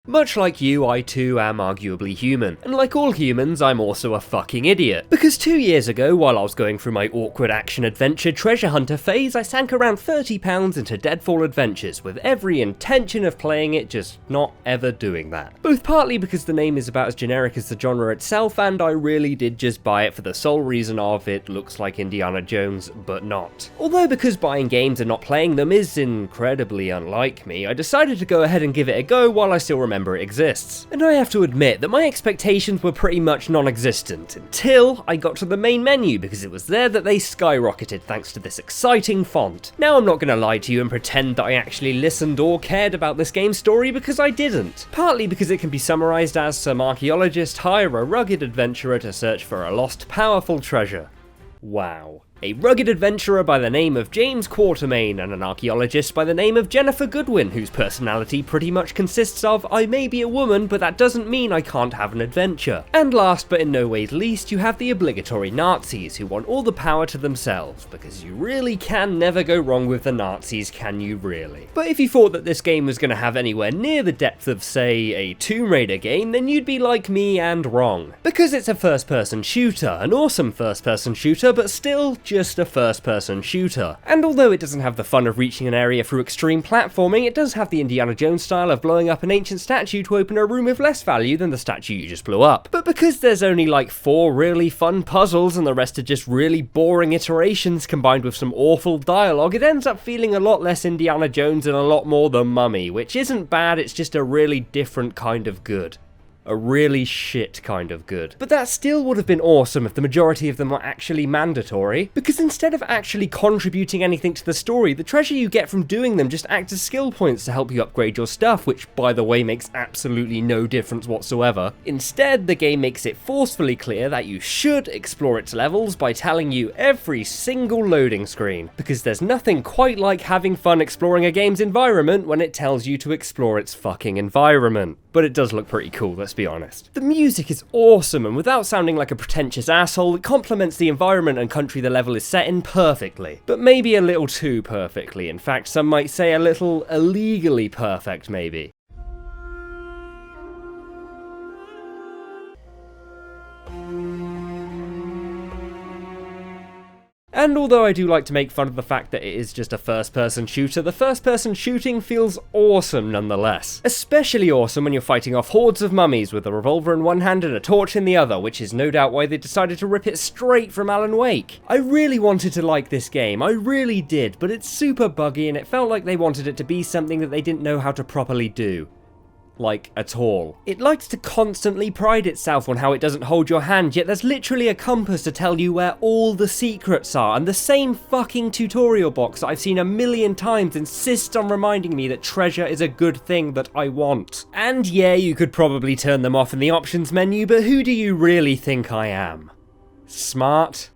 Much like you, I too am arguably human, and like all humans, I'm also a fucking idiot. Because 2 years ago, while I was going through my awkward action-adventure treasure hunter phase, I sank around £30 into Deadfall Adventures, with every intention of playing it, just not ever doing that. Both partly because the name is about as generic as the genre itself, and I really did just buy it for the sole reason of it looks like Indiana Jones, but not. Although because buying games and not playing them is incredibly unlike me, I decided to go ahead and give it a go while I still remember it exists. And I have to admit that my expectations were pretty much non-existent until I got to the main menu, because it was there that they skyrocketed thanks to this exciting font. Now I'm not gonna lie to you and pretend that I actually listened or cared about this game's story, because I didn't. Partly because it can be summarised as some archaeologist hire a rugged adventurer to search for a lost powerful treasure. Wow. A rugged adventurer by the name of James Quatermain and an archaeologist by the name of Jennifer Goodwin, whose personality pretty much consists of I may be a woman, but that doesn't mean I can't have an adventure. And last but in no way least, you have the obligatory Nazis, who want all the power to themselves, because you really can never go wrong with the Nazis, can you really? But if you thought that this game was going to have anywhere near the depth of, say, a Tomb Raider game, then you'd be like me and wrong. Because it's a first-person shooter, an awesome first-person shooter, but still just a first-person shooter. And although it doesn't have the fun of reaching an area through extreme platforming, it does have the Indiana Jones style of blowing up an ancient statue to open a room with less value than the statue you just blew up. But because there's only like 4 really fun puzzles and the rest are just really boring iterations combined with some awful dialogue, it ends up feeling a lot less Indiana Jones and a lot more The Mummy, which isn't bad, it's just a really different kind of good. A really shit kind of good. But that still would have been awesome if the majority of them were actually mandatory, because instead of actually contributing anything to the story, the treasure you get from doing them just act as skill points to help you upgrade your stuff, which by the way makes absolutely no difference whatsoever. Instead, the game makes it forcefully clear that you should explore its levels by telling you every single loading screen, because there's nothing quite like having fun exploring a game's environment when it tells you to explore its fucking environment. But it does look pretty cool, let's be honest. The music is awesome, and without sounding like a pretentious asshole, it complements the environment and country the level is set in perfectly. But maybe a little too perfectly. In fact, some might say a little illegally perfect, maybe. And although I do like to make fun of the fact that it is just a first-person shooter, the first-person shooting feels awesome nonetheless. Especially awesome when you're fighting off hordes of mummies with a revolver in one hand and a torch in the other, which is no doubt why they decided to rip it straight from Alan Wake. I really wanted to like this game, I really did, but it's super buggy and it felt like they wanted it to be something that they didn't know how to properly do. Like, at all. It likes to constantly pride itself on how it doesn't hold your hand, yet there's literally a compass to tell you where all the secrets are, and the same fucking tutorial box that I've seen a million times insists on reminding me that treasure is a good thing that I want. And yeah, you could probably turn them off in the options menu, but who do you really think I am? Smart?